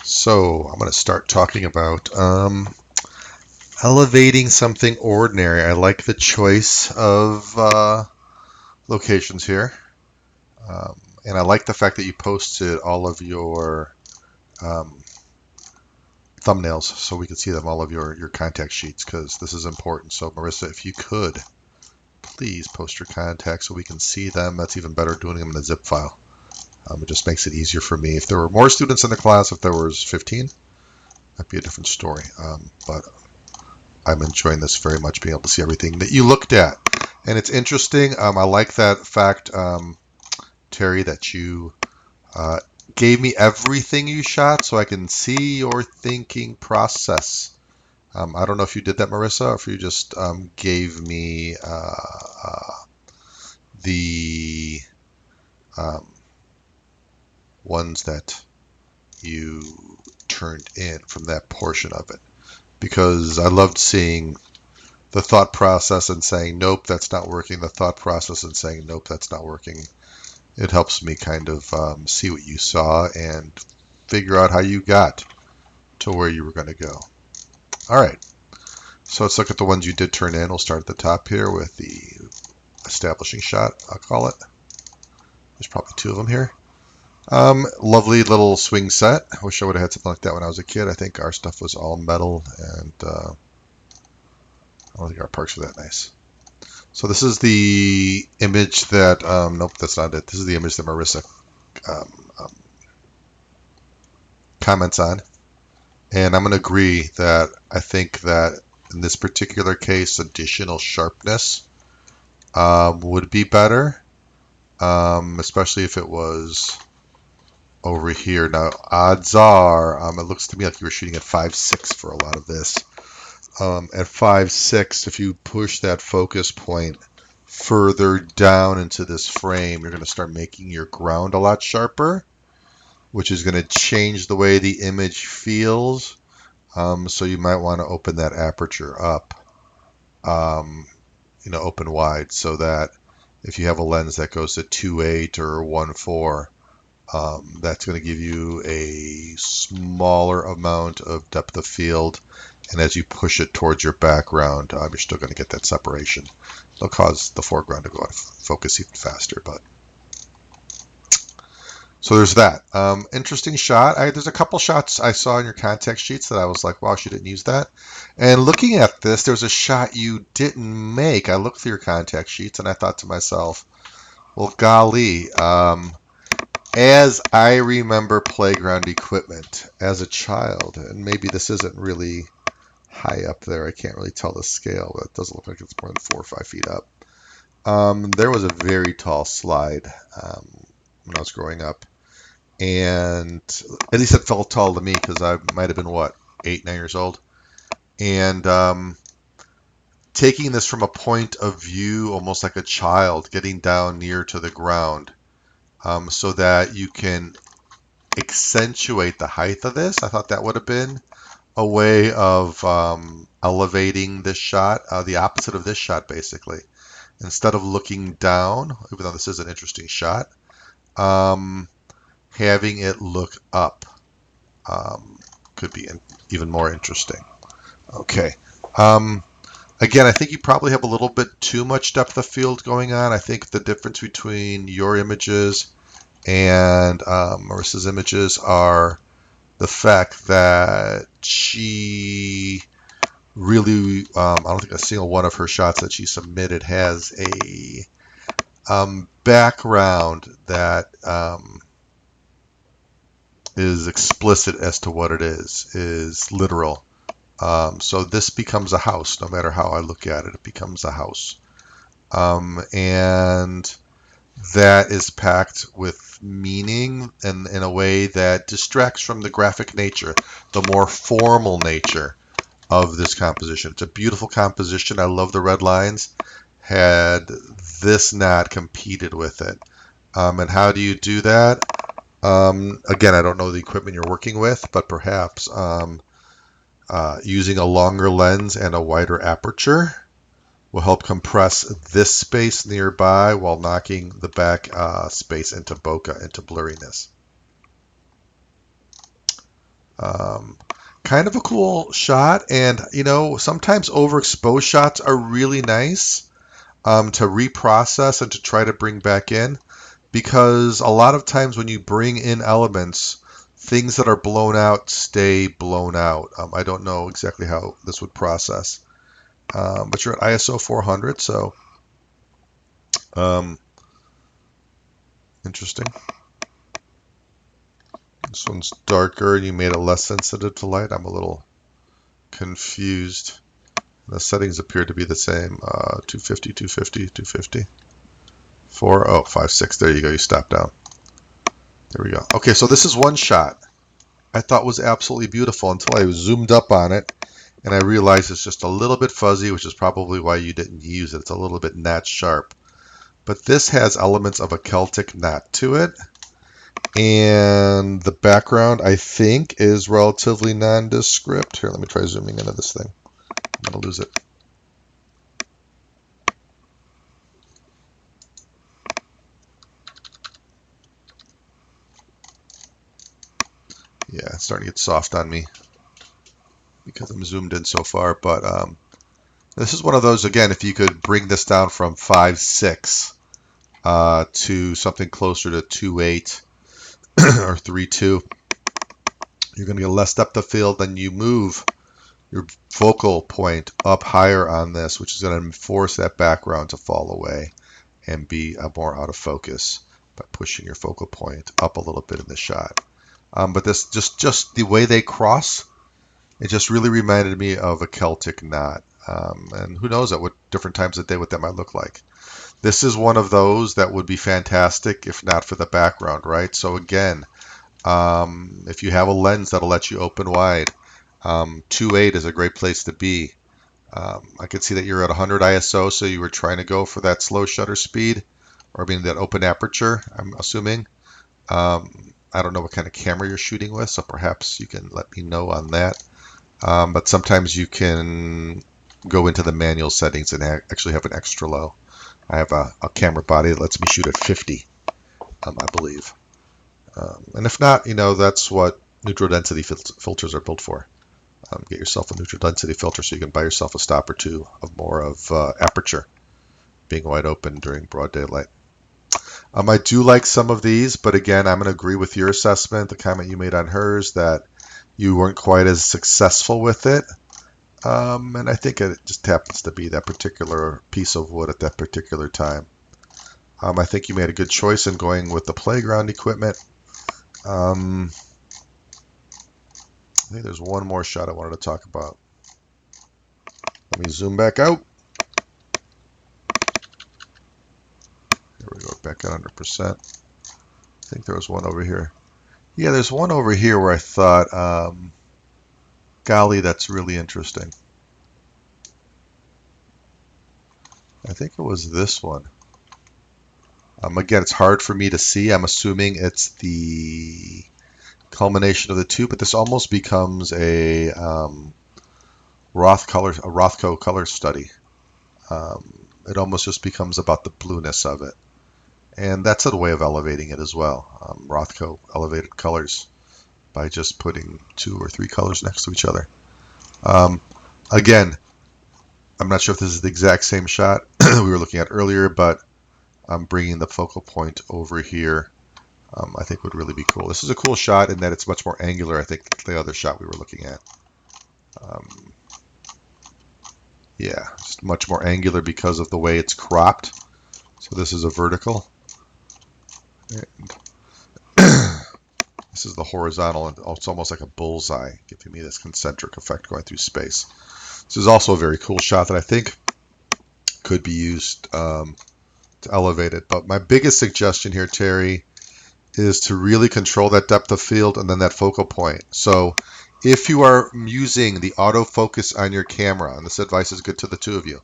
So I'm going to start talking about elevating something ordinary. I like the choice of locations here. And I like the fact that you posted all of your um, thumbnails so we can see them, all of your contact sheets, because this is important. So Marissa, if you could, please post your contacts so we can see them. That's even better doing them in a zip file. It just makes it easier for me. If there were more students in the class, if there was 15, that'd be a different story. But I'm enjoying this very much, being able to see everything that you looked at. And it's interesting. I like that fact, Terry, that you gave me everything you shot so I can see your thinking process. I don't know if you did that, Marissa, or if you just gave me the ones that you turned in from that portion of it. Because I loved seeing the thought process and saying, nope, that's not working. The thought process and saying, nope, that's not working. It helps me kind of see what you saw and figure out how you got to where you were going to go. All right. So let's look at the ones you did turn in. We'll start at the top here with the establishing shot, I'll call it. There's probably two of them here. Lovely little swing set. I wish I would have had something like that when I was a kid. I think our stuff was all metal, and I don't think our parks were that nice. So this is the image that, nope, that's not it. This is the image that Marissa comments on. And I'm going to agree that I think that in this particular case, additional sharpness would be better, especially if it was over here. Now, odds are, it looks to me like you were shooting at 5.6 for a lot of this. At 5.6, if you push that focus point further down into this frame, you're going to start making your ground a lot sharper, which is going to change the way the image feels. So you might want to open that aperture up, open wide, so that if you have a lens that goes to 2.8 or 1.4, that's going to give you a smaller amount of depth of field. And as you push it towards your background, you're still going to get that separation. It'll cause the foreground to go out of focus even faster. But so there's that. Interesting shot. There's a couple shots I saw in your contact sheets that I was like, wow, she didn't use that. And looking at this, there's a shot you didn't make. I looked through your contact sheets and I thought to myself, well, golly, as I remember playground equipment as a child, and maybe this isn't really high up there, I can't really tell the scale, but it doesn't look like it's more than 4 or 5 feet up. There was a very tall slide when I was growing up, and at least it felt tall to me because I might have been 8, 9 years old, and taking this from a point of view almost like a child, getting down near to the ground, so that you can accentuate the height of this. I thought that would have been a way of elevating this shot, the opposite of this shot, basically. Instead of looking down, even though this is an interesting shot, having it look up could be even more interesting. Okay. Again, I think you probably have a little bit too much depth of field going on. I think the difference between your images and Marissa's images are the fact that she really, I don't think a single one of her shots that she submitted has a background that is explicit as to what it is literal. So this becomes a house, no matter how I look at it, it becomes a house. And that is packed with meaning and in a way that distracts from the graphic nature, the more formal nature of this composition. It's a beautiful composition. I love the red lines. Had this not competed with it. And how do you do that? Again, I don't know the equipment you're working with, but perhaps using a longer lens and a wider aperture will help compress this space nearby while knocking the back space into bokeh, into blurriness. Um, kind of a cool shot, and you know, sometimes overexposed shots are really nice to reprocess and to try to bring back in, because a lot of times when you bring in elements, things that are blown out stay blown out. I don't know exactly how this would process, but you're at ISO 400, so um, interesting. This one's darker, and you made it less sensitive to light. I'm a little confused. The settings appear to be the same. 250, 250, 250. 4, oh, 5, 6. There you go. You stop down. There we go. Okay, so this is one shot I thought was absolutely beautiful until I zoomed up on it, and I realized it's just a little bit fuzzy, which is probably why you didn't use it. It's a little bit not sharp. But this has elements of a Celtic knot to it, and the background, I think, is relatively nondescript. Here, let me try zooming into this thing. I'm going to lose it. Yeah, it's starting to get soft on me because I'm zoomed in so far. But this is one of those, again, if you could bring this down from 5.6 to something closer to 2.8 or 3.2, you're going to get less depth of field. Then you move your focal point up higher on this, which is going to force that background to fall away and be more out of focus by pushing your focal point up a little bit in the shot. But this just the way they cross, it just really reminded me of a Celtic knot. And who knows at what different times of day what that might look like. This is one of those that would be fantastic if not for the background, right? So again, if you have a lens that'll let you open wide, 2.8 is a great place to be. I could see that you're at 100 ISO, so you were trying to go for that slow shutter speed, or I mean that open aperture, I'm assuming. I don't know what kind of camera you're shooting with, so perhaps you can let me know on that. But sometimes you can go into the manual settings and actually have an extra low. I have a camera body that lets me shoot at 50, I believe. And if not, you know, that's what neutral density filters are built for. Get yourself a neutral density filter so you can buy yourself a stop or two of more of aperture being wide open during broad daylight. I do like some of these, but again, I'm going to agree with your assessment, the comment you made on hers, that you weren't quite as successful with it. And I think it just happens to be that particular piece of wood at that particular time. I think you made a good choice in going with the playground equipment. I think there's one more shot I wanted to talk about. Let me zoom back out. There we go, back at 100%. I think there was one over here. Yeah, there's one over here where I thought, golly, that's really interesting. I think it was this one. Again, it's hard for me to see. I'm assuming it's the culmination of the two, but this almost becomes a Rothko color study. It almost just becomes about the blueness of it. And that's a way of elevating it as well. Rothko elevated colors by just putting 2 or 3 colors next to each other. Again, I'm not sure if this is the exact same shot we were looking at earlier, but I'm bringing the focal point over here. I think would really be cool. This is a cool shot in that it's much more angular, I think, than the other shot we were looking at. Yeah, just much more angular because of the way it's cropped. So this is a vertical. And this is the horizontal, and it's almost like a bullseye, giving me this concentric effect going through space. This is also a very cool shot that I think could be used to elevate it. But my biggest suggestion here, Terry, is to really control that depth of field and then that focal point. So if you are using the autofocus on your camera, and this advice is good to the two of you,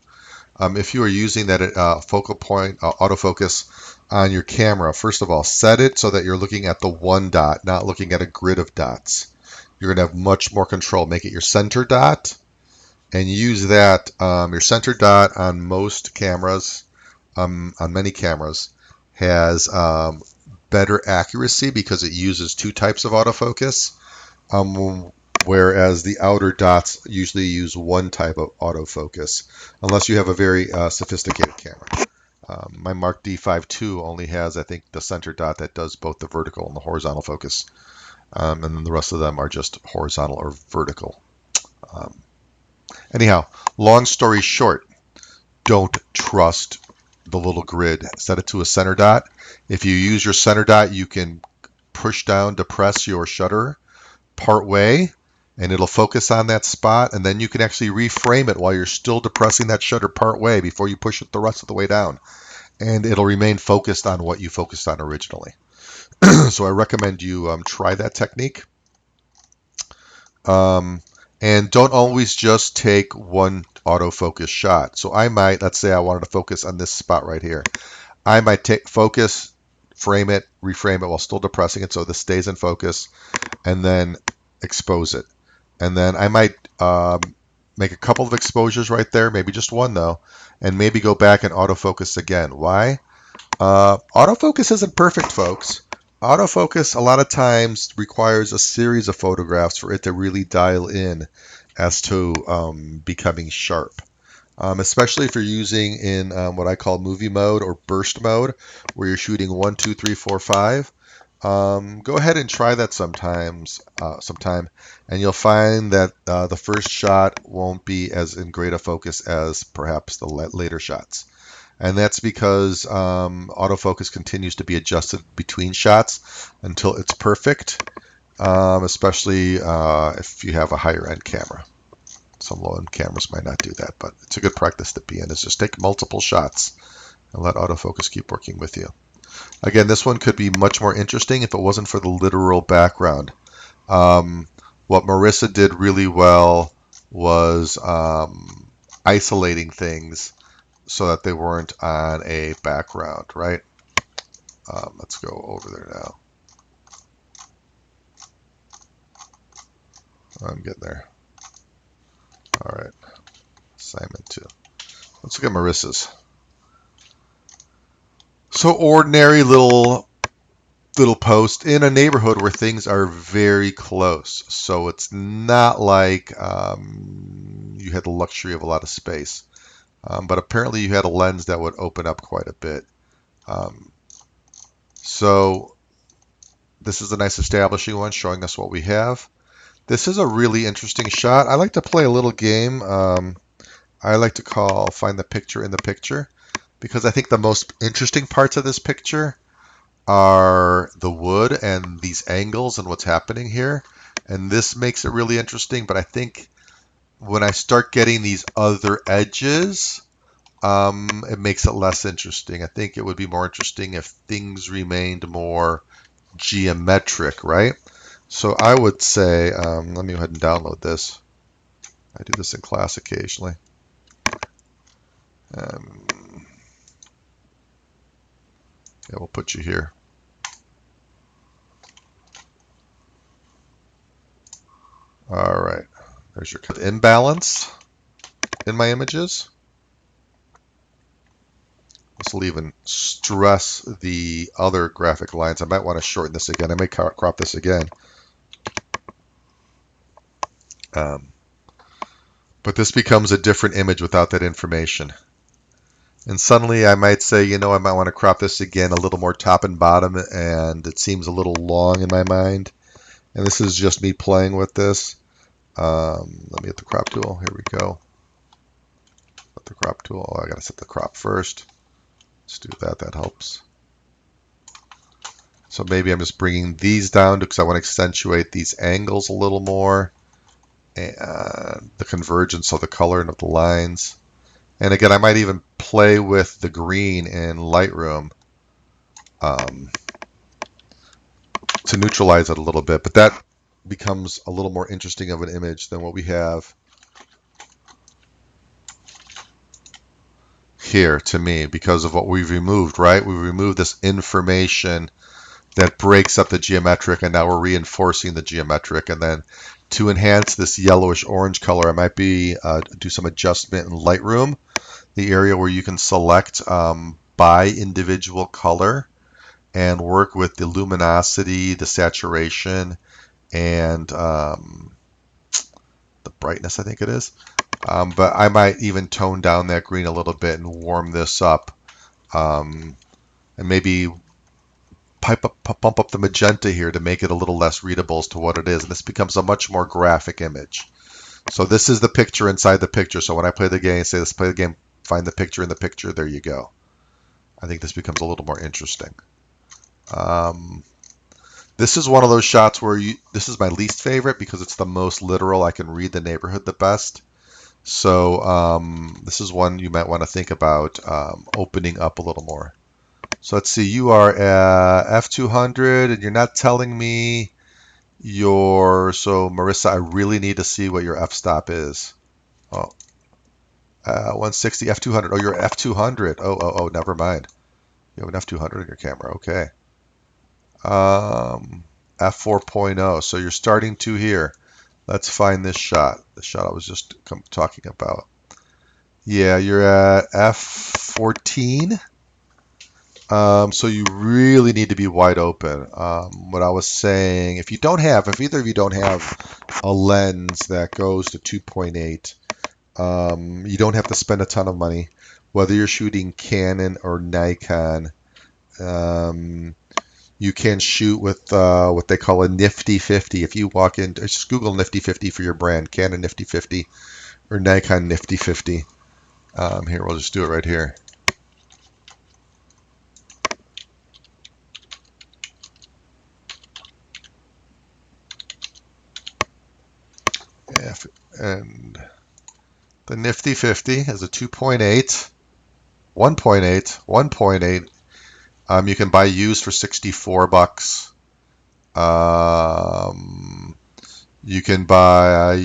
if you are using that focal point autofocus on your camera, first of all, set it so that you're looking at the one dot, not looking at a grid of dots. You're going to have much more control. Make it your center dot and use that. Your center dot on most cameras, on many cameras, has better accuracy because it uses 2 types of autofocus. whereas the outer dots usually use one type of autofocus, unless you have a very sophisticated camera. My Mark D5 II only has, I think, the center dot that does both the vertical and the horizontal focus, and then the rest of them are just horizontal or vertical. Anyhow, long story short, don't trust the little grid. Set it to a center dot. If you use your center dot, you can push down, depress your shutter part way, and it'll focus on that spot, and then you can actually reframe it while you're still depressing that shutter part way before you push it the rest of the way down, and it'll remain focused on what you focused on originally. So I recommend you try that technique. And don't always just take one autofocus shot. So I might, let's say I wanted to focus on this spot right here. I might take focus, frame it, reframe it while still depressing it so this stays in focus, and then expose it. And then I might make a couple of exposures right there, maybe just one though, and maybe go back and autofocus again. Why? Autofocus isn't perfect, folks. Autofocus a lot of times requires a series of photographs for it to really dial in as to becoming sharp. Especially if you're using in what I call movie mode or burst mode, where you're shooting 1, 2, 3, 4, 5. Go ahead and try that sometime, and you'll find that the first shot won't be as in great a focus as perhaps the later shots. And that's because autofocus continues to be adjusted between shots until it's perfect, especially if you have a higher end camera. Some low end cameras might not do that, but it's a good practice to be in, is just take multiple shots and let autofocus keep working with you. Again, this one could be much more interesting if it wasn't for the literal background. What Marissa did really well was isolating things so that they weren't on a background, right? Let's go over there now. I'm getting there. All right, Simon too. Let's look at Marissa's. So ordinary little post in a neighborhood where things are very close. So it's not like you had the luxury of a lot of space. But apparently you had a lens that would open up quite a bit. So this is a nice establishing one showing us what we have. This is a really interesting shot. I like to play a little game I like to call Find the Picture in the Picture, because I think the most interesting parts of this picture are the wood and these angles and what's happening here. And this makes it really interesting, but I think when I start getting these other edges, it makes it less interesting. I think it would be more interesting if things remained more geometric, right? So I would say, let me go ahead and download this. I do this in class occasionally. Yeah, we'll put you here. All right, there's your imbalance in my images. This will even stress the other graphic lines. I might want to shorten this again. I may crop this again. But this becomes a different image without that information. And suddenly I might say, you know, I might want to crop this again a little more top and bottom, and it seems a little long in my mind. And this is just me playing with this. Let me get the crop tool. Here we go. Set the crop tool. Oh, I got to set the crop first. Let's do that. That helps. So maybe I'm just bringing these down because I want to accentuate these angles a little more, and the convergence of the color and of the lines. And again, I might even play with the green in Lightroom to neutralize it a little bit, but that becomes a little more interesting of an image than what we have here to me, because of what we've removed, right? We've removed this information that breaks up the geometric, and now we're reinforcing the geometric. And then to enhance this yellowish orange color, I might be do some adjustment in Lightroom, the area where you can select by individual color and work with the luminosity, the saturation, and the brightness, I think it is. But I might even tone down that green a little bit and warm this up, and maybe bump up the magenta here to make it a little less readable as to what it is. And this becomes a much more graphic image. So this is the picture inside the picture. So when I play the game, say let's play the game, find the picture in the picture, there you go. I think this becomes a little more interesting. This is one of those shots where this is my least favorite because it's the most literal. I can read the neighborhood the best. So this is one you might want to think about opening up a little more. So let's see, you are at F200 and you're not telling me so Marissa, I really need to see what your f-stop is. Oh, 160, F200. Oh, you're at F200. Oh, never mind. You have an F200 in your camera. Okay. F4.0. So you're starting to here. Let's find this shot. The shot I was just talking about. Yeah, you're at F14. So you really need to be wide open. What I was saying, if either of you don't have a lens that goes to 2.8, you don't have to spend a ton of money. Whether you're shooting Canon or Nikon, you can shoot with what they call a Nifty 50. If you walk in, just Google Nifty 50 for your brand, Canon Nifty 50 or Nikon Nifty 50. Here, we'll just do it right here. And the Nifty 50 is a 2.8, 1.8, 1.8. You can buy used for $64. You can buy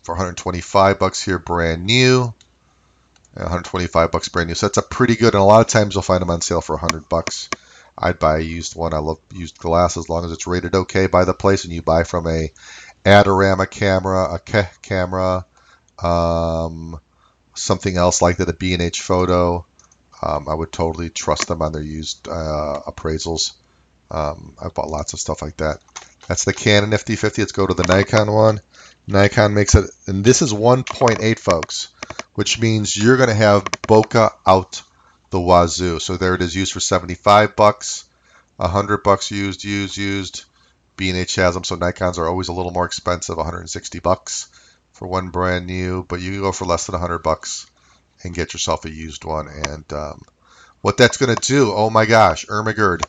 for $125 here, brand new. $125 brand new. So that's a pretty good. And a lot of times you'll find them on sale for $100. I'd buy a used one. I love used glass as long as it's rated okay by the place, and you buy from a Adorama camera, a Keh camera, something else like that, a B&H Photo. I would totally trust them on their used appraisals. I've bought lots of stuff like that. That's the Canon Nifty 50. Let's go to the Nikon one. Nikon makes it, and this is 1.8, folks, which means you're going to have bokeh out the wazoo. So there it is, used for $75, $100 used. B&H has them, so Nikons are always a little more expensive, $160 for one brand new, but you can go for less than $100 and get yourself a used one. And what that's going to do, oh my gosh, Ermagerd,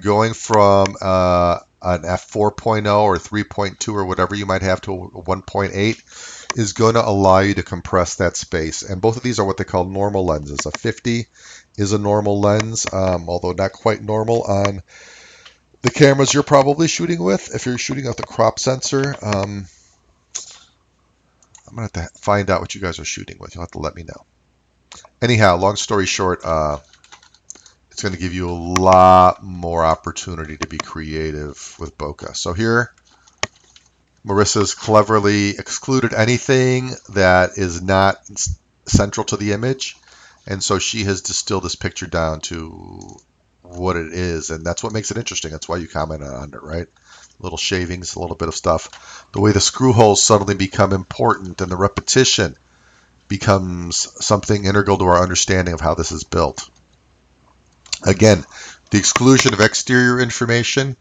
going from an f4.0 or 3.2 or whatever you might have to 1.8 is going to allow you to compress that space. And both of these are what they call normal lenses. A 50 is a normal lens, although not quite normal on the cameras you're probably shooting with. If you're shooting with the crop sensor, I'm going to have to find out what you guys are shooting with. You'll have to let me know. Anyhow, long story short, it's going to give you a lot more opportunity to be creative with bokeh. So here, Marissa's cleverly excluded anything that is not central to the image. And so she has distilled this picture down to what it is. And that's what makes it interesting. That's why you commented on it, right? Little shavings, a little bit of stuff. The way the screw holes suddenly become important and the repetition becomes something integral to our understanding of how this is built. Again, the exclusion of exterior information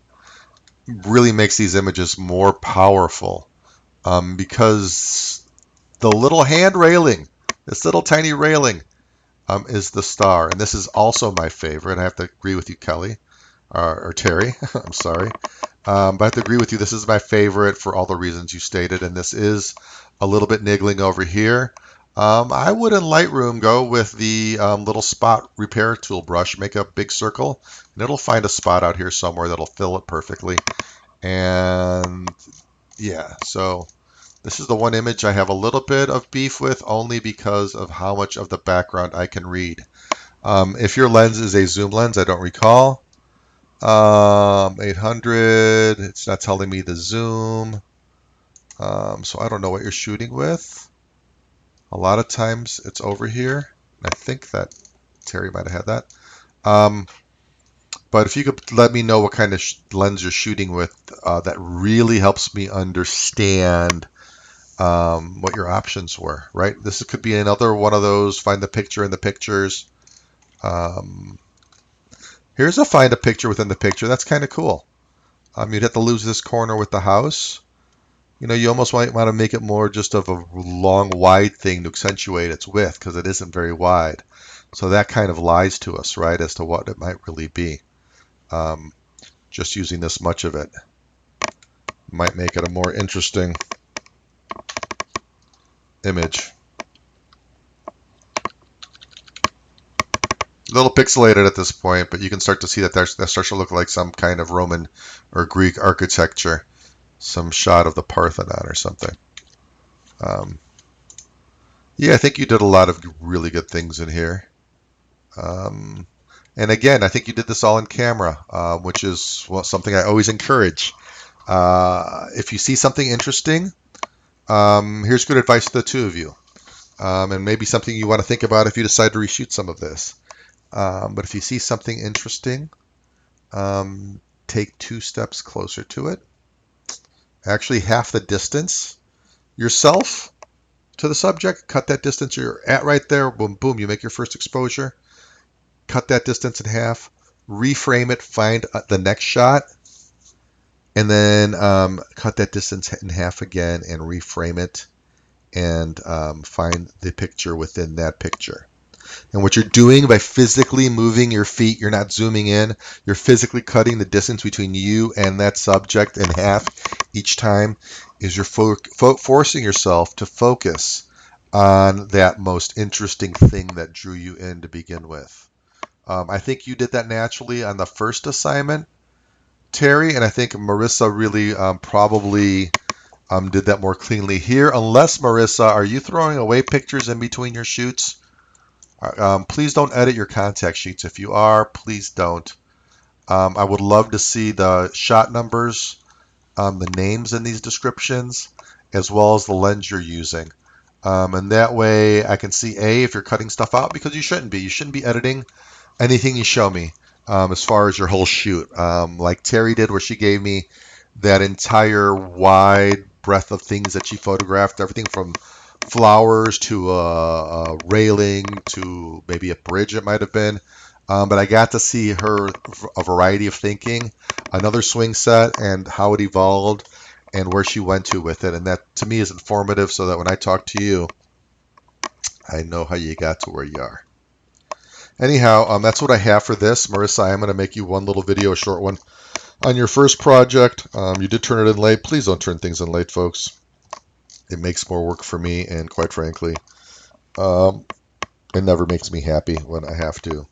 really makes these images more powerful because the little hand railing, this little tiny railing, is the star. And this is also my favorite. I have to agree with you, Kelly, or Terry. I'm sorry. But I have to agree with you. This is my favorite for all the reasons you stated. And this is a little bit niggling over here. I would in Lightroom go with the little spot repair tool brush, make a big circle, and it'll find a spot out here somewhere that'll fill it perfectly. And yeah, so this is the one image I have a little bit of beef with, only because of how much of the background I can read. If your lens is a zoom lens, I don't recall. 800, it's not telling me the zoom. So I don't know what you're shooting with. A lot of times it's over here. I think that Terry might have had that. But if you could let me know what kind of lens you're shooting with, that really helps me understand what your options were, right? This could be another one of those find the picture in the pictures. Um, Here's a find a picture within the picture. That's kind of cool. You'd have to lose this corner with the house. You know, you almost might want to make it more just of a long, wide thing to accentuate its width because it isn't very wide. So that kind of lies to us, right, as to what it might really be. Just using this much of it might make it a more interesting image. A little pixelated at this point, but you can start to see that that starts to look like some kind of Roman or Greek architecture, some shot of the Parthenon or something. Yeah, I think you did a lot of really good things in here. And again, I think you did this all in camera, which is something I always encourage. If you see something interesting, here's good advice to the two of you. And maybe something you want to think about if you decide to reshoot some of this. But if you see something interesting, take 2 steps closer to it. Actually, half the distance yourself to the subject. Cut that distance you're at right there. Boom, boom. You make your first exposure. Cut that distance in half. Reframe it. Find the next shot. And then cut that distance in half again and reframe it. And find the picture within that picture. And what you're doing by physically moving your feet, you're not zooming in, you're physically cutting the distance between you and that subject in half each time, is you're forcing yourself to focus on that most interesting thing that drew you in to begin with. I think you did that naturally on the first assignment, Terry, and I think Marissa really probably did that more cleanly here. Unless, Marissa, are you throwing away pictures in between your shoots? Please don't edit your contact sheets. If you are, please don't. I would love to see the shot numbers, the names in these descriptions, as well as the lens you're using. And that way I can see, A, if you're cutting stuff out, because you shouldn't be. You shouldn't be editing anything you show me as far as your whole shoot. Like Terry did, where she gave me that entire wide breadth of things that she photographed, everything from flowers to a railing to maybe a bridge it might have been. But I got to see her a variety of thinking, another swing set, and how it evolved and where she went to with it. And that, to me, is informative so that when I talk to you, I know how you got to where you are. Anyhow, that's what I have for this. Marissa, I'm going to make you one little video, a short one, on your first project. You did turn it in late. Please don't turn things in late, folks. It makes more work for me, and quite frankly, it never makes me happy when I have to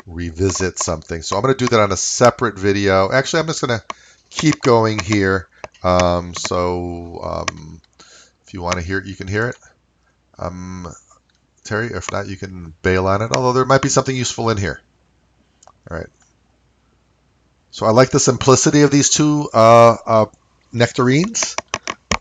revisit something. So I'm going to do that on a separate video. Actually, I'm just going to keep going here. If you want to hear it, you can hear it. Terry, if not, you can bail on it, although there might be something useful in here. All right. So I like the simplicity of these two nectarines.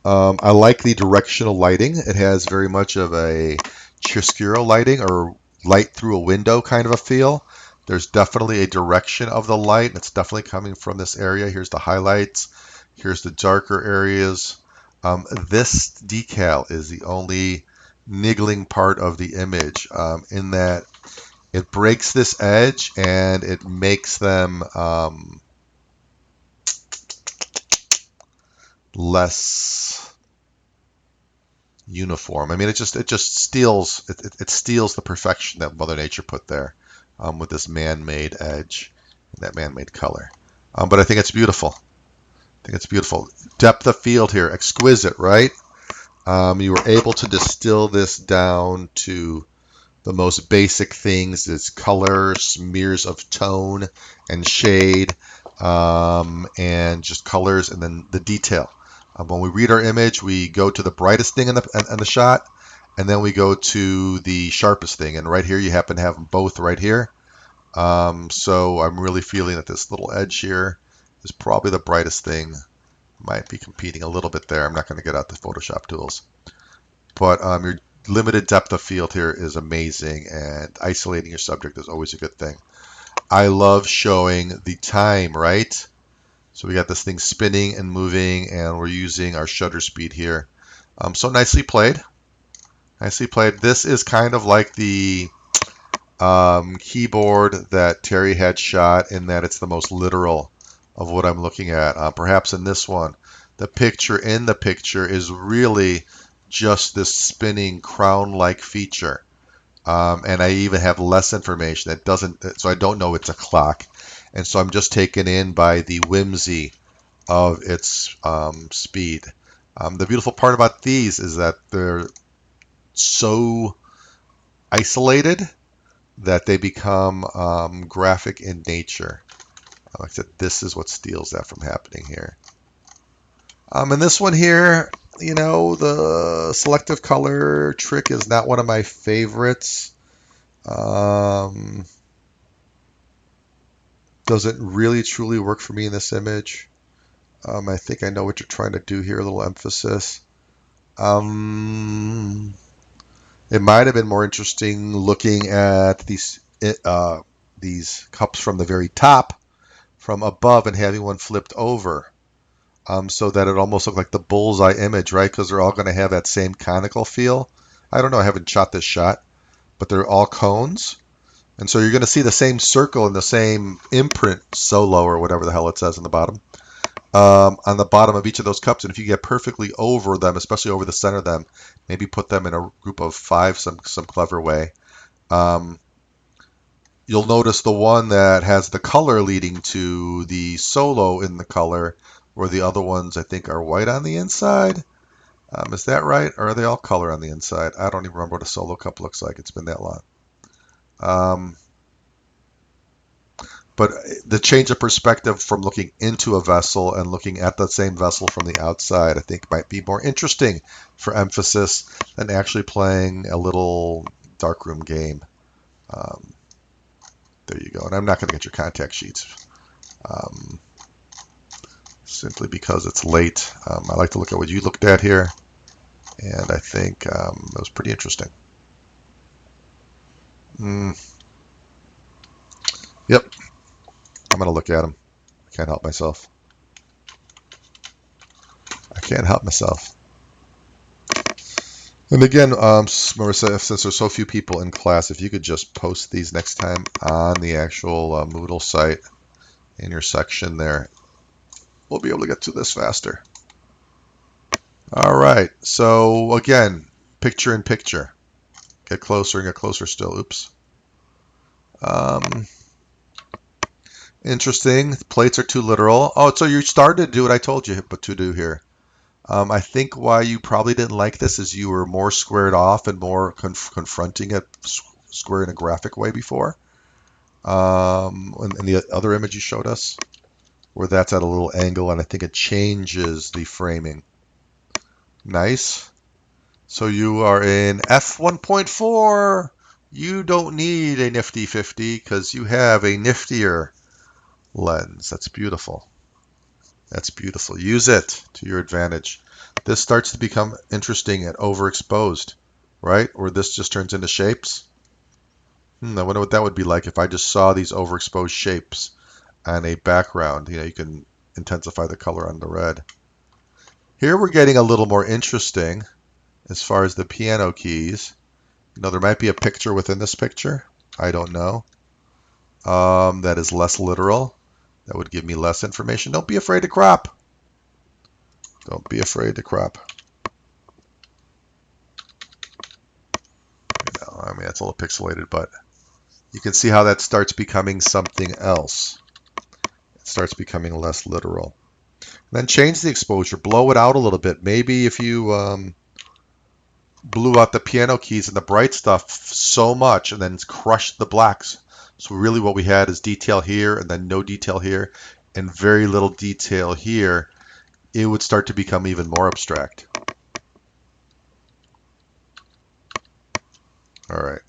I like the directional lighting. It has very much of a chiaroscuro lighting or light through a window kind of a feel. There's definitely a direction of the light, and it's definitely coming from this area. Here's the highlights. Here's the darker areas. This decal is the only niggling part of the image in that it breaks this edge and it makes them less uniform. I mean, it just steals the perfection that Mother Nature put there with this man-made edge and that man-made color. But I think it's beautiful. I think it's beautiful. Depth of field here, exquisite, right? You were able to distill this down to the most basic things. It's color, smears of tone and shade, and just colors, and then the detail. When we read our image, we go to the brightest thing in the shot, and then we go to the sharpest thing. And right here, you happen to have them both right here. So I'm really feeling that this little edge here is probably the brightest thing. Might be competing a little bit there. I'm not going to get out the Photoshop tools. But your limited depth of field here is amazing, and isolating your subject is always a good thing. I love showing the time, right? So we got this thing spinning and moving, and we're using our shutter speed here. So nicely played. Nicely played. This is kind of like the keyboard that Terry had shot, in that it's the most literal of what I'm looking at. Perhaps in this one, the picture in the picture is really just this spinning crown-like feature. And I even have less information that doesn't, so I don't know it's a clock. And so I'm just taken in by the whimsy of its speed. The beautiful part about these is that they're so isolated that they become graphic in nature. Like I said, this is what steals that from happening here. And this one here, the selective color trick is not one of my favorites. Doesn't really truly work for me in this image. I think I know what you're trying to do here, a little emphasis. It might have been more interesting looking at these cups from the very top, from above, and having one flipped over, so that it almost looked like the bullseye image, right? Because they're all going to have that same conical feel. I don't know, I haven't shot this shot, but they're all cones. And so you're going to see the same circle and the same imprint solo, or whatever the hell it says on the bottom. On the bottom of each of those cups, and if you get perfectly over them, especially over the center of them, maybe put them in a group of 5 some clever way. You'll notice the one that has the color leading to the solo in the color, where the other ones I think are white on the inside. Is that right? Or are they all color on the inside? I don't even remember what a solo cup looks like. It's been that long. But the change of perspective from looking into a vessel and looking at the same vessel from the outside, I think might be more interesting for emphasis than actually playing a little darkroom game. There you go. And I'm not going to get your contact sheets, simply because it's late. I like to look at what you looked at here, and I think it was pretty interesting. Yep. I'm going to look at them. I can't help myself. And again, Marissa, since there's so few people in class, if you could just post these next time on the actual Moodle site in your section there, we'll be able to get to this faster. All right. So again, picture in picture. Get closer and get closer still. Oops. Interesting. The plates are too literal. Oh, so you started to do what I told you to do here. I think why you probably didn't like this is you were more squared off and more confronting it square in a graphic way before. In the other image you showed us, where that's at a little angle, and I think it changes the framing. Nice. So you are in f1.4. You don't need a nifty 50 because you have a niftier lens. That's beautiful. That's beautiful. Use it to your advantage. This starts to become interesting at overexposed, right? Or this just turns into shapes. I wonder what that would be like if I just saw these overexposed shapes on a background. You can intensify the color on the red. Here we're getting a little more interesting as far as the piano keys. There might be a picture within this picture. I don't know. That is less literal. That would give me less information. Don't be afraid to crop. Don't be afraid to crop. I mean, that's a little pixelated, but you can see how that starts becoming something else. It starts becoming less literal. And then change the exposure. Blow it out a little bit. Maybe if you blew out the piano keys and the bright stuff so much and then crushed the blacks. So really what we had is detail here and then no detail here and very little detail here. It would start to become even more abstract. All right.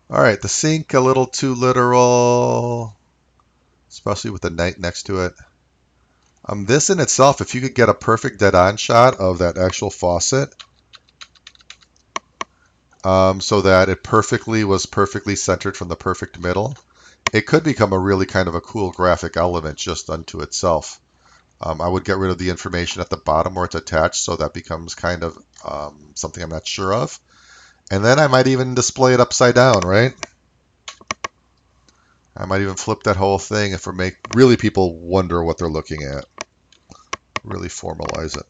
All right, the sink a little too literal, especially with the night next to it. This in itself, if you could get a perfect dead-on shot of that actual faucet, so that it was perfectly centered from the perfect middle. It could become a really kind of a cool graphic element just unto itself. I would get rid of the information at the bottom where it's attached, so that becomes kind of something I'm not sure of. And then I might even display it upside down, right? I might even flip that whole thing if we make really people wonder what they're looking at. Really formalize it.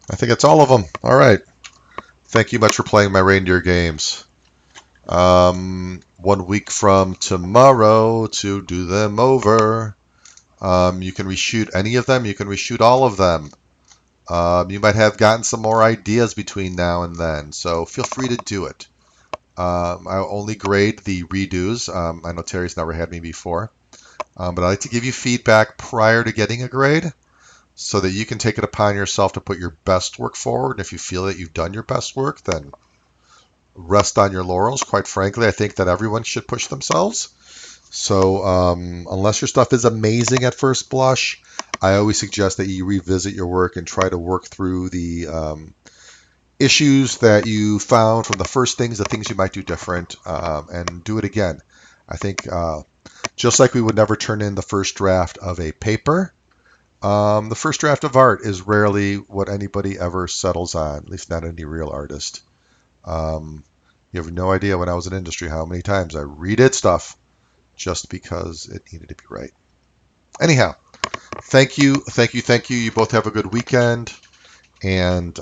I think it's all of them. All right. Thank you much for playing my reindeer games. 1 week from tomorrow to do them over. You can reshoot any of them. You can reshoot all of them. You might have gotten some more ideas between now and then, so feel free to do it. I only grade the redos. I know Terry's never had me before, but I like to give you feedback prior to getting a grade so that you can take it upon yourself to put your best work forward. And if you feel that you've done your best work, then rest on your laurels. Quite frankly, I think that everyone should push themselves. So unless your stuff is amazing at first blush, I always suggest that you revisit your work and try to work through the issues that you found from the first things, the things you might do different, and do it again. I think just like we would never turn in the first draft of a paper, the first draft of art is rarely what anybody ever settles on, at least not any real artist. You have no idea when I was in industry how many times I redid stuff just because it needed to be right. Anyhow, thank you, thank you, thank you. You both have a good weekend, and